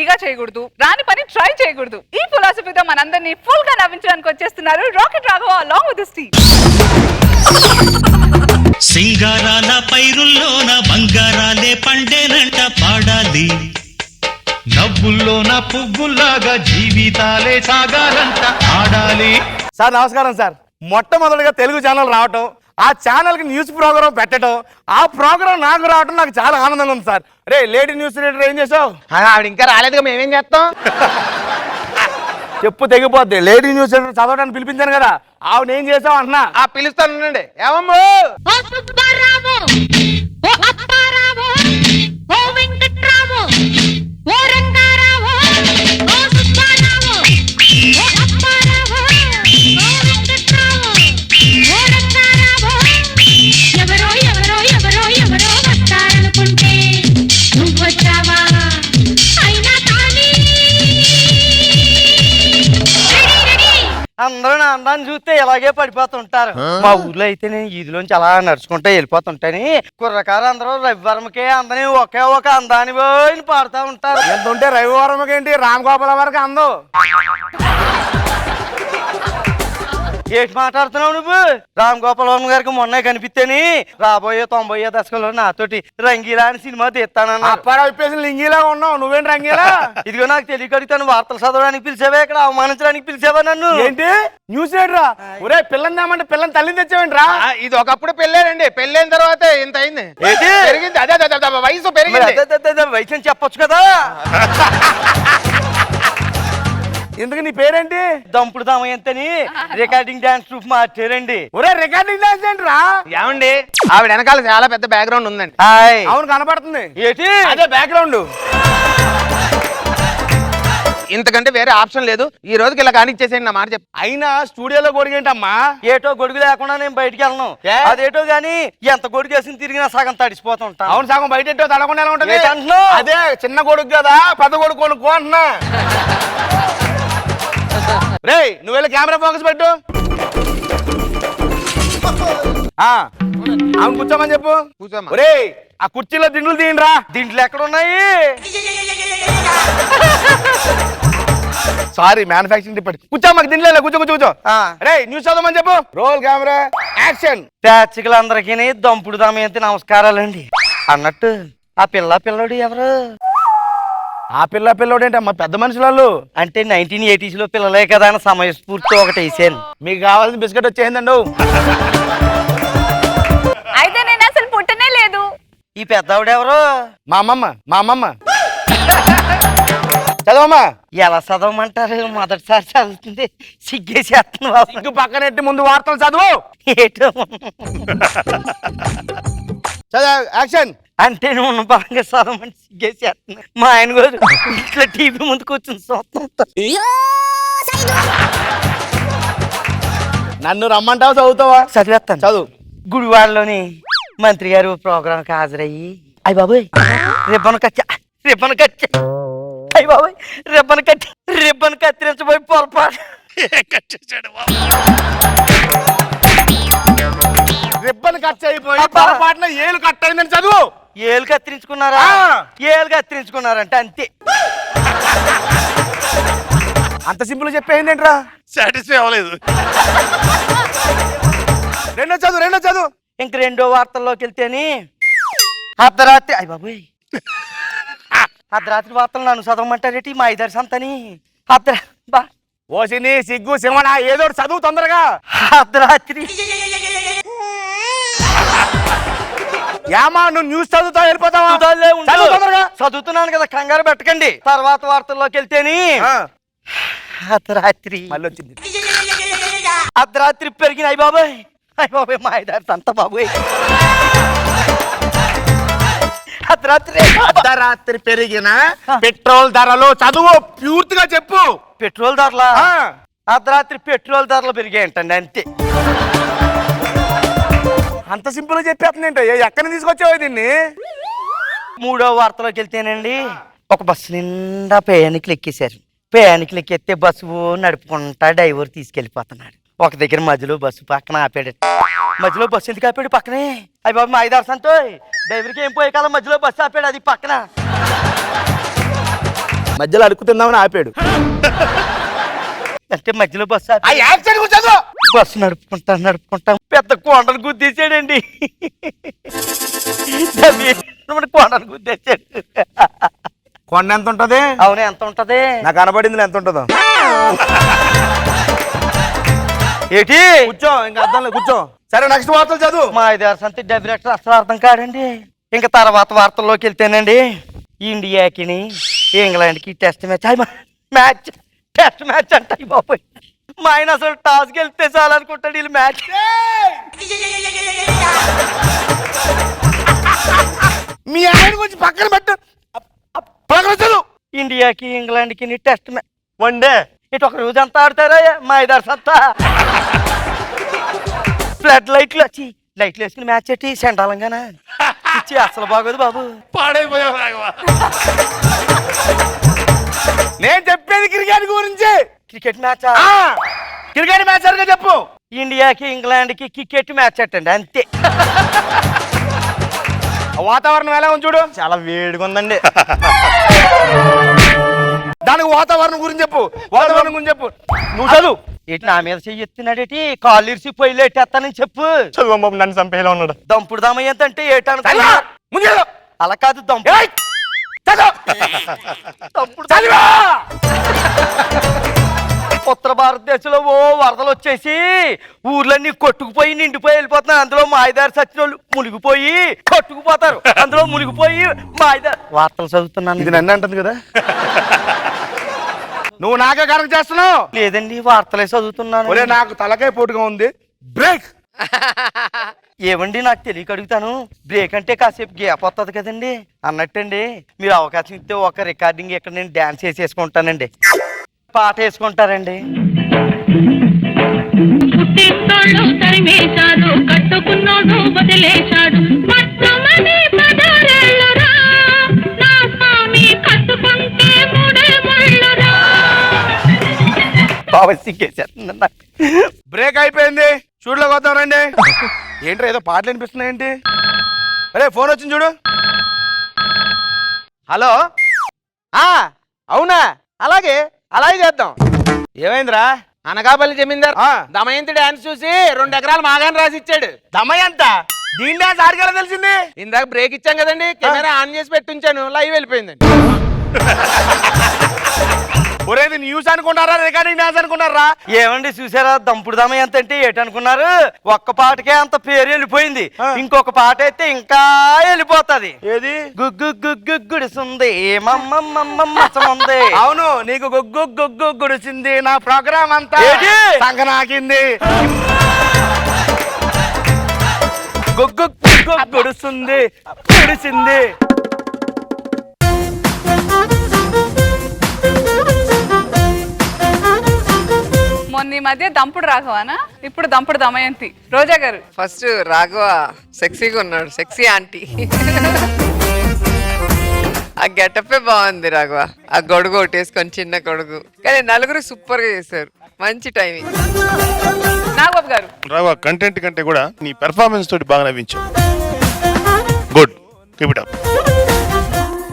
ఫ్రీగా చేయకూడదు, రాని పని ట్రై చేయకూడదు. ఈ ఫిలాసఫీతో మనందరినీ ఫుల్ గా నవ్వించడానికి వచ్చేస్తున్నారు rocket Raghava along with his team. సింగారాల పైరుల్లోన బంగారాలే పండేనంట పాడాలి, నవ్వుల్లోన పువ్వుల్లాగా జీవితాలే సాగాలంట ఆడాలి. సార్ నమస్కారం సార్. మొట్టమొదటిగా తెలుగు ఛానల్ రావటం, ఆ ఛానల్కి న్యూస్ ప్రోగ్రామ్ పెట్టడం, ఆ ప్రోగ్రామ్ నాకు రావటం నాకు చాలా ఆనందంగా ఉంది సార్. రే లేడీ న్యూస్ రీడర్ ఏం చేసావు? ఆవిడ ఇంకా రాలేదుగా, మేమేం చేస్తాం? చెప్పు తెగిపోద్ది. లేడీ న్యూస్ రీడర్ చదవడానికి పిలిపించాను కదా, ఆవిడ ఏం చేసావు అంటున్నా. ఆ పిలుస్తానండి. ఏమమ్మో అందరూ నా అందాన్ని చూస్తే ఇలాగే పడిపోతుంటారు. మా ఊర్లో అయితే నేను ఈదిలోంచి అలా నడుచుకుంటూ వెళ్ళిపోతుంటాని కుర్రకారు అందరూ రవివర్మకే అందని ఒకే ఒక అందాన్ని పోయి పాడుతూ ఉంటారు. ఎంత ఉంటే రవివారం ఏంటి, రామ్ గోపాల వరకు అందో. ఏంటి మాట్లాడుతున్నావు నువ్వు? రామ్ గోపాల్ వర్మ గారికి మొన్న కనిపిస్తేని రాబోయే 90వ దశకంలో నాతోటి రంగీలా అని సినిమా తీస్తానన్నా. అప్పారా విప్పేసి లింగిలా ఉన్నావు, నువ్వేంటి రంగీలా? ఇదిగో నాకు తెలియకడుగుతాను, వార్తలు చదవడానికి పిలిచావా, ఇక్కడ అవమానించడానికి పిలిచావా నన్ను? ఏంటి న్యూస్ రీడరా? ఒరే పిల్లని దామంటే పిల్లని తల్లిని తెచ్చావేంట్రా? ఇది ఒకప్పుడు పెళ్ళారండి, పెళ్ళైన తర్వాత ఇంత అయింది. పెరిగింది, అదే వయసు పెరిగింది. వయసు అని చెప్పొచ్చు కదా. ఎందుకు నీ పేరేంటి? దంపుడు దామయ్యంతని రికార్డింగ్ డాన్స్ ట్రూప్ మార్చారండి. ఒరే రికార్డింగ్ డాన్స్ ఏంట్రా? ఏమండి ఆవిడ వెనకాల చాలా పెద్ద బ్యాక్గ్రౌండ్ ఉందండి. అవును కనపడుతుంది. ఏంటి అదే బ్యాక్గ్రౌండ్. ఇంతకంటే వేరే ఆప్షన్ లేదు. ఈ రోజుకి ఇలా కానిచ్చేసేయండి నా మాట చెప్పి. అయినా స్టూడియోలో గొడిగేంటమ్మా? ఏటో గొడుగు లేకుండా నేను బయటికి వెళ్ళను. అదేటో గానీ ఎంత గొడుగు వేసి తిరిగినా సగం తడిసిపోతూ ఉంటాను. అవును సగం బయట ఎట్టో తడకుండా ఎలా ఉంటది? ఏంటంటున్నావ్? అదే చిన్న గొడుగు కదా, పెద్ద గొడుగు కొనుక్కో అంటున్నా. రే నువ్వు వెళ్ళి కెమెరా ఫోకస్ పెట్టు. అవును కూర్చోమని చెప్పు. కూర్చోమ్మా. ఒరే ఆ కుర్చీలో దిండ్లు తీయండిరా. దీంట్లో ఎక్కడ ఉన్నాయి? Sorry manufacturing department. కూర్చో మాకు దిండ్లే, కూర్చో కూర్చో కూర్చో. రే న్యూస్ చదవమని చెప్పు. Roll camera action. ప్రేక్షకులందరికీ దంపుడు దామయ్యంత నమస్కారాలండి. అన్నట్టు ఆ పిల్లడు ఎవరు? ఆ పిల్లోడు ఏంటమ్మా, పెద్ద మనుషులు అంటే 1980s లో పిల్లలే కదా అని సమయస్ఫూర్తి ఒకటి వేసాను. మీకు కావాల్సిన బిస్కెట్ వచ్చేయండి. అయితే నేను అసలు పుట్టనే లేదు. ఈ పెద్దవిడెవరు? మా అమ్మమ్మ చదవమ్మా. ఎలా చదవమంటారు? మొదటిసారి చదువుతుంది, సిగ్గేసేస్తుంది బాబు. సిగ్గు పక్కనెట్టి ముందు వార్తలు చదువు. ఏటో చదువు యాక్షన్. అంటే నువ్వు ఉన్న పరంగా చదవమని సిగ్గేసేస్తుంది. మా ఆయన గారు ఇట్లా టీవీ ముందు కూర్చుని చూస్తుంటారు. నన్ను రమ్మంటావు, చదువుతావా? చదివేస్తాను. చదువు. గుడివాడలోని మంత్రి గారు ప్రోగ్రామ్ కి హాజరయ్యి, అయ్య బాబోయ్ రిబ్బన్ అయ్య బాబోయ్ రిబ్బన్ కత్తిరించబోయి పొరపాటు రిబ్బన్ కట్ అయిపోయి పొరపాటున ఏలు కట్ అయిందని చదువు. ఏలు కత్తిరించుకున్నారా? ఏలు కత్తిరించుకున్నారంటే అంతే. అంత సింపుల్ చెప్పేయండి ఏంట్రా? సాటిస్ఫై అవ్వలేదు. రెండో చదువు. ఇంక రెండో వార్తల్లోకి వెళ్తేని అర్ధరాత్రి, అయ్య బాబోయ్ అర్ధరాత్రి వార్తలు నన్ను చదవమంటారేటి మా ఐదారు సంతని. ఓసిని సిగ్గు సింహణ ఏదో చదువు తొందరగా. అర్ధరాత్రి యామా నువ్వు న్యూస్ చదువుతావు వెళ్ళిపోతావా? చదువుతున్నాను కదా, కంగారు పెట్టకండి. తర్వాత వార్తల్లోకి వెళ్తేని అర్ధరాత్రి మళ్ళీ వచ్చింది. అర్ధరాత్రి పెరిగిన అయ్య బాబోయ్ మా ఐదారు సంత బాబోయ్. అర్ధరాత్రి పెరిగిన పెట్రోల్ ధరలు చదువు పూర్తిగా చెప్పు. పెట్రోల్ ధరల అర్ధరాత్రి పెట్రోల్ ధరలు పెరిగాయంటండి అంతే. అంత సింపుల్ గా చెప్పేస్తుంది ఏంటో, ఎక్కడి నుంచి తీసుకొచ్చావు దీన్ని? మూడో వార్తలోకి వెళ్తేనండి, ఒక బస్సు నిండా ప్రయాణికులు ఎక్కేశారు. ప్రయాణికులు ఎక్కేస్తే బస్సు నడుపుకుంటా డ్రైవర్ తీసుకెళ్లిపోతున్నాడు. ఒక దగ్గర మధ్యలో బస్సు పక్కన ఆపాడు. మధ్యలో బస్సు ఎందుకు ఆపాడు? పక్కనే అయ్యి బాబు మా ఐదారు సంతో డ్రైవర్కి ఏం పోయే కాలం మధ్యలో బస్సు ఆపాడు, అది పక్కన. మధ్యలో అడుగు తిందామని ఆపాడు. అంటే మధ్యలో బస్సు ఆ ఆపి యాక్సిడెంట్ కూర్చోదు. బస్సు నడుపుకుంటా పెద్ద కొండను గుద్దేశాడండి. కొండను గుద్దేశాడు. కొండ ఎంత ఉంటది? అవును, ఎంత ఉంటది? నాకు కనబడింది ఎంత ఉంటుందో. ఏంటి? కూర్చో, ఇంకా అర్థం లేదు, కూర్చో. సరే నెక్స్ట్ వార్తలు చదువు. మా 5-6 సంతి డైరెక్టర్ అసలు అర్థం కాడండి. ఇంకా తర్వాత వార్తల్లోకి వెళ్తేనండి, ఇండియాకి ఇంగ్లాండ్కి టెస్ట్ మ్యాచ్ అంటాయి బాబోయ్. మా ఆయన అసలు టాస్కి వెళ్తే చాలనుకుంటాడు వీళ్ళు మ్యాచ్. మీ ఆయన గురించి పక్కన పెట్టు. పక్కన చదువు. ఇండియాకి ఇంగ్లాండ్కి టెస్ట్ మ్యాచ్ వన్ డే. ఇటు ఒక రోజు అంతా ఆడతారా మా 5-6 సంతా? ఫ్లడ్ లైట్లు వేసుకుని మ్యాచ్ ఎట్టి సెండాలంగానా ఇచ్చి అసలు బాగోదు బాబు. పాడైపోయావు రాఘవ. నేను చెప్పేది క్రికెట్ గురించి. క్రికెట్ మ్యాచ్ క్రికెట్ మ్యాచ్ సరిగా చెప్పు. ఇండియాకి ఇంగ్లాండ్కి క్రికెట్ మ్యాచ్ అట్టండి అంతే. వాతావరణం ఎలా ఉంది చూడు. చాలా వేడిగా ఉందండి. దానికి వాతావరణం గురించి చెప్పు. వాతావరణం గురించి చెప్పు. నువ్వు చదువు. ఏంటి నా మీద చెయ్యెత్తున్నాడేటి? కాళ్ళు ఇరిసి పొయ్యిలు ఎట్టేస్తానని చెప్పు. చదువు బాబు, నన్ను చంపేలా ఉన్నాడు. దంపుడు దామయ్యంత అంటే ఏటాను ముందు చదువు. అలా కాదు దంపు. ఏయ్! చదువు. దంపుడు చదువు. ఉత్తర భారతదేశంలో ఓ వరదలు వచ్చేసి ఊర్లన్నీ కొట్టుకుపోయి నిండిపోయి వెళ్ళిపోతున్నారు. అందులో మా 5-6 సచ్చిన వాళ్ళు మునిగిపోయి కొట్టుకుపోతారు. అందులో మునిగిపోయి మా 5-6 వార్తలు చదువుతున్నాను. ఇది నన్ను అంటుంది కదా. నువ్వు నాకే కరెక్ట్ చేస్తున్నావు. లేదండి, వార్తలే చదువుతున్నాను. ఒరే, నాకు తలకాయ పోటుగా ఉంది. బ్రేక్. ఏమండి, నాకు తెలియక అడుగుతాను. బ్రేక్ అంటే కాసేపు గ్యాప్ వస్తుంది కదండి అన్నట్టండి. మీరు అవకాశం ఇస్తే ఒక రికార్డింగ్ ఇక్కడ నేను డాన్స్ వేసేసుకుంటానండి. పాట వేసుకుంటారండి. పుట్టినోళ్ళు తరిమేశాడు, కట్టుకున్నోడు వదిలేశాడు. పట్టమని పదరేళ్ళురా, నా స్వామి కట్టుకుంటే మూడే ముళ్ళురా. బాబా సిగ్గేసేస్తుంది నాకు. బ్రేక్ అయిపోయింది. షూట్లోకి వద్దాం రండి. ఏంట్రా ఏదో పాటలు వినిపిస్తున్నాయేంటి? అరే, ఫోన్ వచ్చింది చూడు. హలో. అవునా? అలాగే చేద్దాం. ఏమైందిరా? అనకాపల్లి జమీందార్ ఆ. దమయంతి డాన్స్ చూసి 2 ఎకరాలు మాగాని రాసి ఇచ్చాడు. దమయంత దీని డాన్స్ ఆడికెలా తెలిసింది? ఇందాక బ్రేక్ ఇచ్చాం కదండి, కెమెరా ఆన్ చేసి పెట్టించాను, లైవ్ వెళ్ళిపోయిందండి. ఒరే, ఇది న్యూస్ అనుకుంటారా రికార్డింగ్ డాన్స్ అనుకుంటారా? ఏమండి చూసారా, దంపుడు దమ ఎంత అంటే ఏటనుకున్నారు? ఒక్క పాటకే అంత పేరు వెళ్ళిపోయింది. ఇంకొక పాట అయితే ఇంకా వెళ్ళిపోతది. ఏది? గుగ్గు గుగ్గు గుడిసుంది మమ్మమ్మమ్మమ్మసముంది. అవును, నీకు గుగ్గు గుగ్గు గుడిసింది. నా ప్రోగ్రామ్ అంతా ఏది? సంగనాకింది. గుగ్గు గుగ్గు గుడిసింది గుడిసింది. మొన్న ఈ మధ్య దంపుడు రాఘవానా, ఇప్పుడు దంపుడు దమయంతి. రోజా గారు, ఫస్ట్ రాఘవ సెక్సీగా ఉన్నాడు, సెక్సీ ఆంటీ. ఆ గెటప్పే బాగుంది రాఘవ, ఆ గొడుగు ఒకటేసుకొని చిన్న గొడుగు. కానీ నలుగురు సూపర్ గా చేశారు, మంచి టైమింగ్. నాగబాబు గారు, రాఘవ కంటెంట్ కంటే కూడా నీ పెర్ఫార్మెన్స్ తోటి బాగా నవ్వించావు. Good, keep it up.